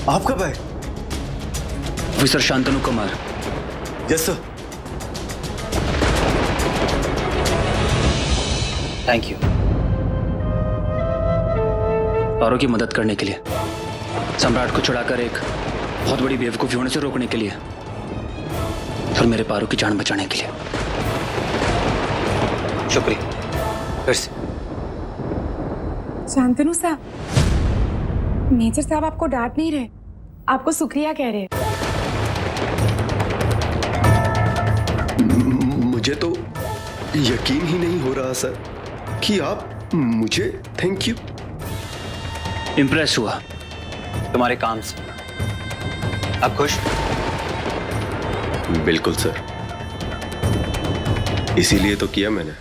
आप कब आए? Officer Shantanu Kumar. Yes sir. Thank you Paro की मदद करने के लिए, सम्राट को छुड़ाकर एक बहुत बड़ी बेवकूफी होने से रोकने के लिए, और मेरे पारो की जान बचाने के लिए। शुक्रिया। फिर से। शांतनु साहब, मेजर साहब आपको डांट नहीं रहे, आपको शुक्रिया कह रहे। मुझे तो यकीन ही नहीं हो रहा सर कि आप मुझे थैंक यू। इंप्रेस हुआ तुम्हारे काम से। अब खुश? बिल्कुल सर, इसीलिए तो किया मैंने।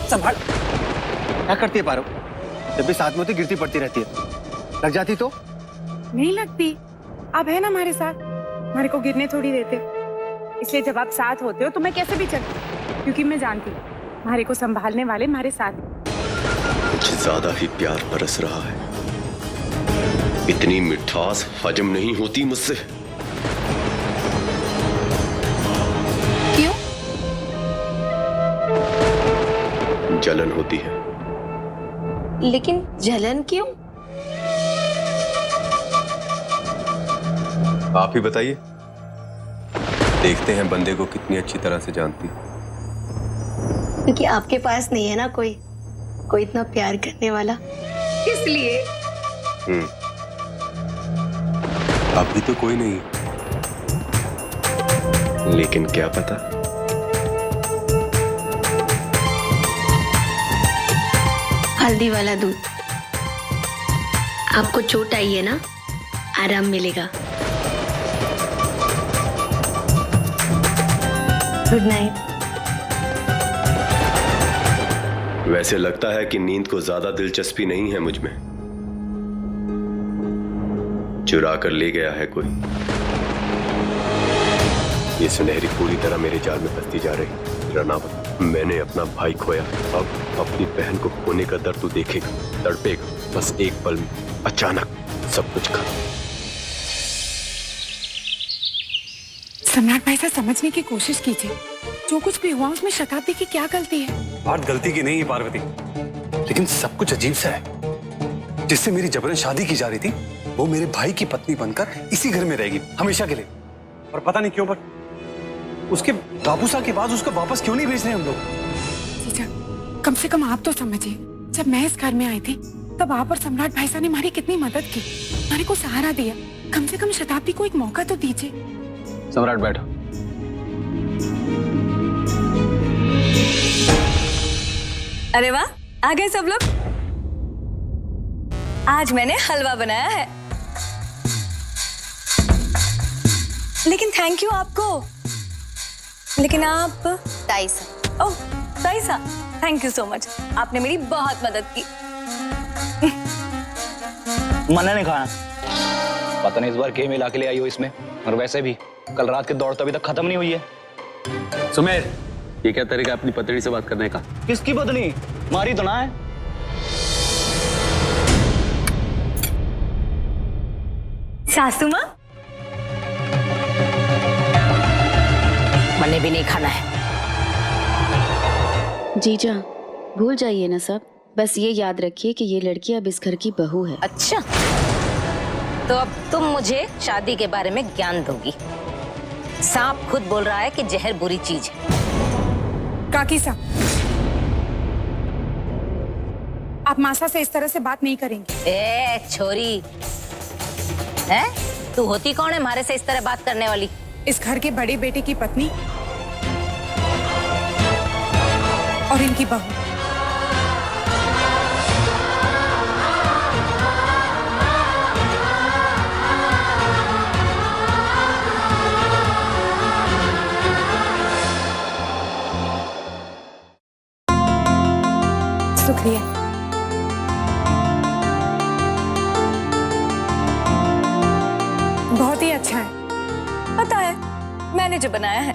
संभाल। क्या करती है पारो? जब भी साथ में होती गिरती पड़ती रहती है। लग जाती तो? नहीं लगती, आप है ना हमारे साथ, हमारे को गिरने थोड़ी देते। इसलिए जब आप साथ होते हो तो मैं कैसे भी चलती, क्योंकि मैं जानती हूँ हमारे को संभालने वाले हमारे साथ। कुछ ज्यादा ही प्यार बरस रहा है। इतनी मिठास हजम नहीं होती मुझसे। क्यों? जलन होती है। लेकिन जलन क्यों? आप ही बताइए। देखते हैं बंदे को कितनी अच्छी तरह से जानती। क्योंकि आपके पास नहीं है ना कोई इतना प्यार करने वाला, इसलिए। अभी तो कोई नहीं, लेकिन क्या पता। हल्दी वाला दूध। आपको चोट आई है ना, आराम मिलेगा। Good night. वैसे लगता है कि नींद को ज्यादा दिलचस्पी नहीं है मुझ में। चुरा कर ले गया है कोई। ये सुनहरी पूरी तरह मेरे जाल में फंसती जा रही। रनावत, मैंने अपना भाई खोया, अब अपनी बहन को खोने का दर्द तू देखेगा, तड़पेगा। बस एक पल में अचानक सब कुछ खत्म। सम्राट भाई साहब, समझने की कोशिश कीजिए, जो कुछ भी हुआ उसमें शताब्दी की क्या गलती है? बात गलती की नहीं है पार्वती, लेकिन सब कुछ अजीब सा है। जिससे मेरी जबरन शादी की जा रही थी, वो मेरे भाई की पत्नी बनकर इसी घर में रहेगी हमेशा के लिए। और पता नहीं क्यों, पर उसके बाबू साहब के बाद उसको वापस क्यों नहीं भेज रहे हम लोग? जीजा, कम से कम आप तो समझिए, जब मैं इस घर में आई थी तब आप और सम्राट भाई साहब ने हमारी कितनी मदद की, हमारे को सहारा दिया। कम से कम शताब्दी को एक मौका तो दीजिए। सम्राट बैठो। अरे वाह, आ गए सब लोग। आज मैंने हलवा बनाया है, लेकिन थैंक यू आपको। लेकिन आप ताईसा। ओह ताईसा, थैंक यू सो मच, आपने मेरी बहुत मदद की। मैंने नहीं खाना। पता नहीं इस बार क्या मिला के ले आई हो इसमें। और वैसे भी कल रात की दौड़ तो अभी तक खत्म नहीं हुई है। सुमेर, ये क्या तरीका अपनी पत्नी से बात करने का? किसकी पत्नी? मारी तो ना है। सासू माँ, मैंने भी नहीं खाना है। जीजा, भूल जाइए ना सब। बस ये याद रखिए कि ये लड़की अब इस घर की बहू है। अच्छा, तो अब तुम मुझे शादी के बारे में ज्ञान दोगी। सांप खुद बोल रहा है कि जहर बुरी चीज है। काकी साहब, आप मासा से इस तरह से बात नहीं करेंगे। ए छोरी, है तू होती कौन है हमारे से इस तरह बात करने वाली? इस घर के बड़े बेटे की पत्नी और इनकी बहू। शुक्रिया। पता है, मैंने जो बनाया है।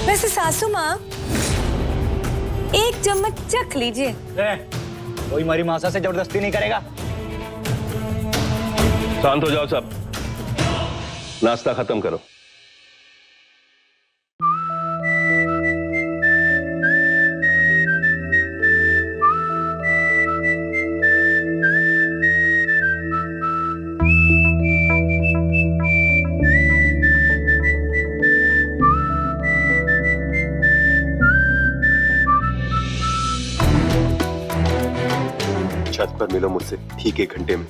वैसे सासू माँ, एक चम्मच चख लीजिए। कोई हमारी मासा से जबरदस्ती नहीं करेगा। शांत हो जाओ सब, नाश्ता खत्म करो। छत पर मिलो मुझसे ठीक 1 घंटे में।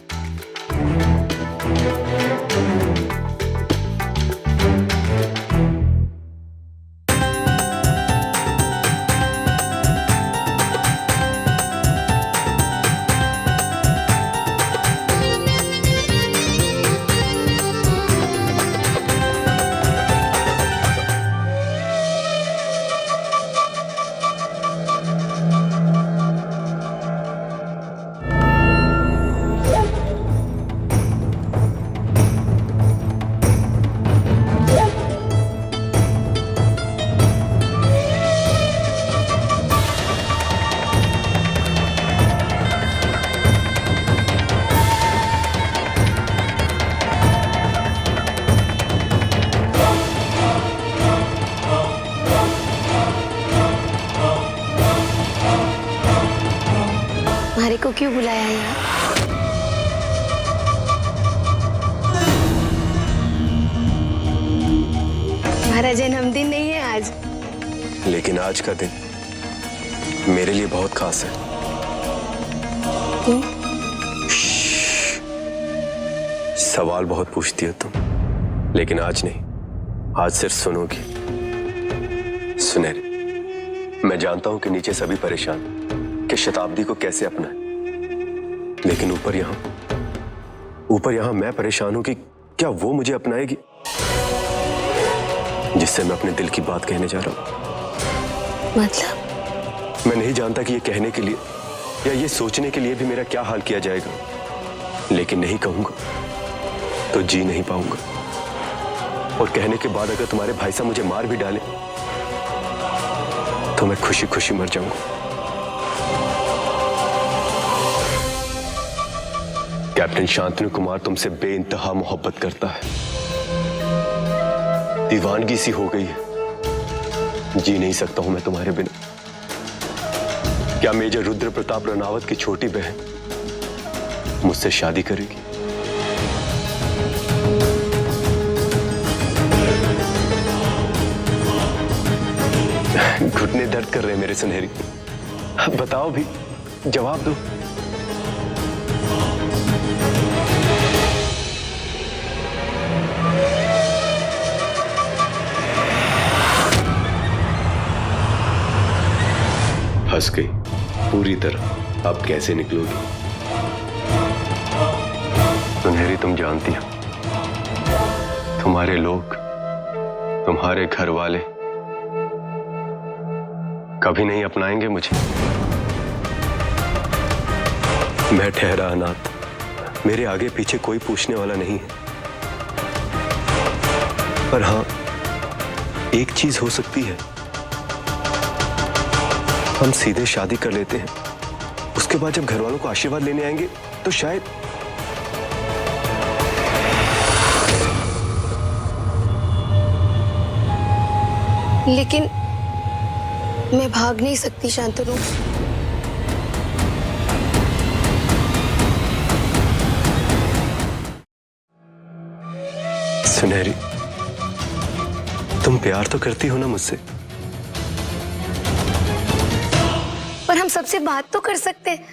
हमारे को क्यों बुलाया यहाँ? हमारा जन्मदिन नहीं है आज। लेकिन आज का दिन मेरे लिए बहुत खास है। क्यों? सवाल बहुत पूछती हो तुम, लेकिन आज नहीं, आज सिर्फ सुनोगी। सुनहरी, मैं जानता हूं कि नीचे सभी परेशान कि शताब्दी को कैसे अपनाएं, लेकिन ऊपर यहां मैं परेशान हूं कि क्या वो मुझे अपनाएगी, जिससे मैं अपने दिल की बात कहने जा रहा हूं। मतलब? मैं नहीं जानता कि ये कहने के लिए या ये सोचने के लिए भी मेरा क्या हाल किया जाएगा, लेकिन नहीं कहूंगा तो जी नहीं पाऊंगा। और कहने के बाद अगर तुम्हारे भाई साहब मुझे मार भी डाले तो मैं खुशी खुशी मर जाऊंगा। कैप्टन शांतनु कुमार तुमसे बेइंतहा मोहब्बत करता है, दीवानगी सी हो गई है। जी नहीं सकता हूं मैं तुम्हारे बिना। क्या मेजर रुद्र प्रताप रनावत की छोटी बहन मुझसे शादी करेगी? घुटने दर्द कर रहे हैं मेरे सुनहरी, बताओ भी, जवाब दो। फंस गई पूरी तरह, अब कैसे निकलोगी? सुनहरी, तुम जानती हो तुम्हारे लोग, तुम्हारे घर वाले कभी नहीं अपनाएंगे मुझे। मैं ठहरा अनाथ, मेरे आगे पीछे कोई पूछने वाला नहीं है। पर हां, एक चीज हो सकती है, हम सीधे शादी कर लेते हैं, उसके बाद जब घर वालों को आशीर्वाद लेने आएंगे तो शायद। लेकिन मैं भाग नहीं सकती शांतनु। सुनहरी, तुम प्यार तो करती हो ना मुझसे? पर हम सबसे बात तो कर सकते हैं।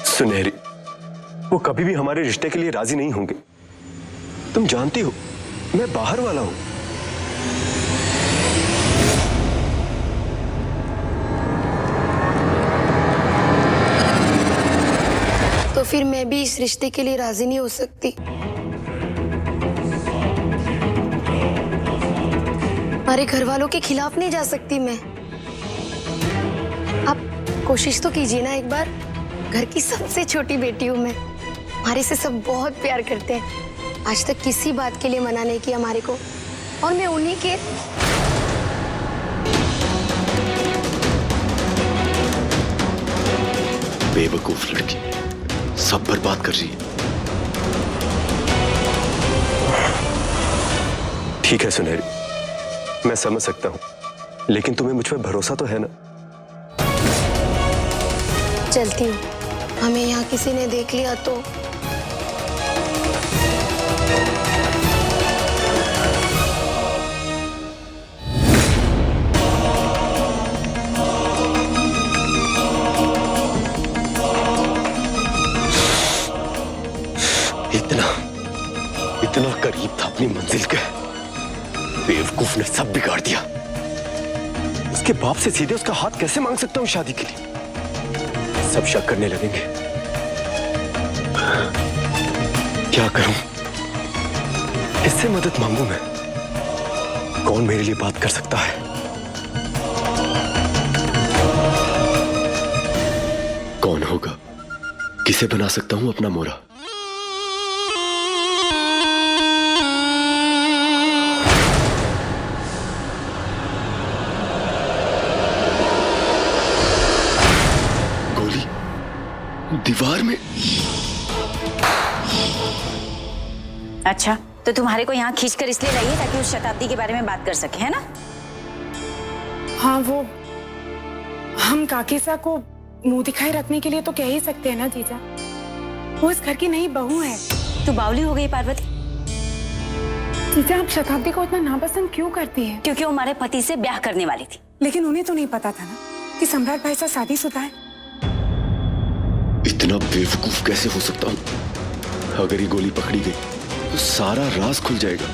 सुनहरी, वो कभी भी हमारे रिश्ते के लिए राजी नहीं होंगे। तुम जानती हो मैं बाहर वाला हूं। तो फिर मैं भी इस रिश्ते के लिए राजी नहीं हो सकती। हमारे घर वालों के खिलाफ नहीं जा सकती मैं। आप कोशिश तो कीजिए ना एक बार। घर की सबसे छोटी बेटी हूँ मैं। हमारे से सब बहुत प्यार करते हैं। आज तक किसी बात के लिए मना नहीं किया हमारे को, और मैं उन्हीं के। बेवकूफ लड़की, सब बर्बाद कर रही है। ठीक है सुनहरी, मैं समझ सकता हूं, लेकिन तुम्हें मुझ पर भरोसा तो है ना? चलती हूँ, हमें यहाँ किसी ने देख लिया तो। इतना करीब था अपनी मंजिल के, बेवकूफ ने सब बिगाड़ दिया। उसके बाप से सीधे उसका हाथ कैसे मांग सकता हूं शादी के लिए? सब शक करने लगेंगे। क्या करूं? किससे मदद मांगू मैं? कौन मेरे लिए बात कर सकता है? कौन होगा? किसे बना सकता हूं अपना मोरा? दीवार में। अच्छा, तो तुम्हारे को यहाँ खींचकर इसलिए लाई है ताकि उस शताब्दी के बारे में बात कर सके, है ना? हाँ, वो हम काकीसा को मुंह दिखाए रखने के लिए तो कह ही सकते हैं ना जीजा। वो इस घर की नई बहू है। तू बावली हो गई पार्वती। जीजा, आप शताब्दी को इतना नापसंद क्यों करती है? क्योंकि वो हमारे पति से ब्याह करने वाली थी। लेकिन उन्हें तो नहीं पता था ना कि सम्राट भाई साहब शादीशुदा है। इतना बेवकूफ कैसे हो सकता हूं? अगर ये गोली पकड़ी गई तो सारा राज खुल जाएगा।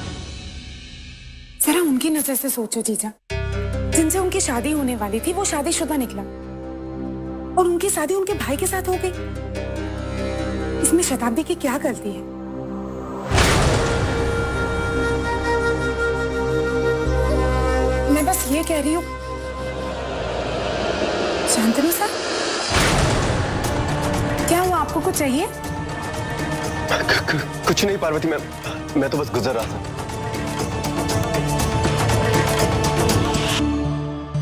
जरा उनकी नजर से सोचो जीजा, जिनसे उनकी शादी होने वाली थी वो शादीशुदा निकला, और उनकी शादी उनके भाई के साथ हो गई। इसमें शताब्दी की क्या गलती है? मैं बस ये कह रही हूँ। शांतनु सर, क्या हुआ? आपको कुछ चाहिए? कुछ नहीं पार्वती, मैं तो बस गुजर रहा था।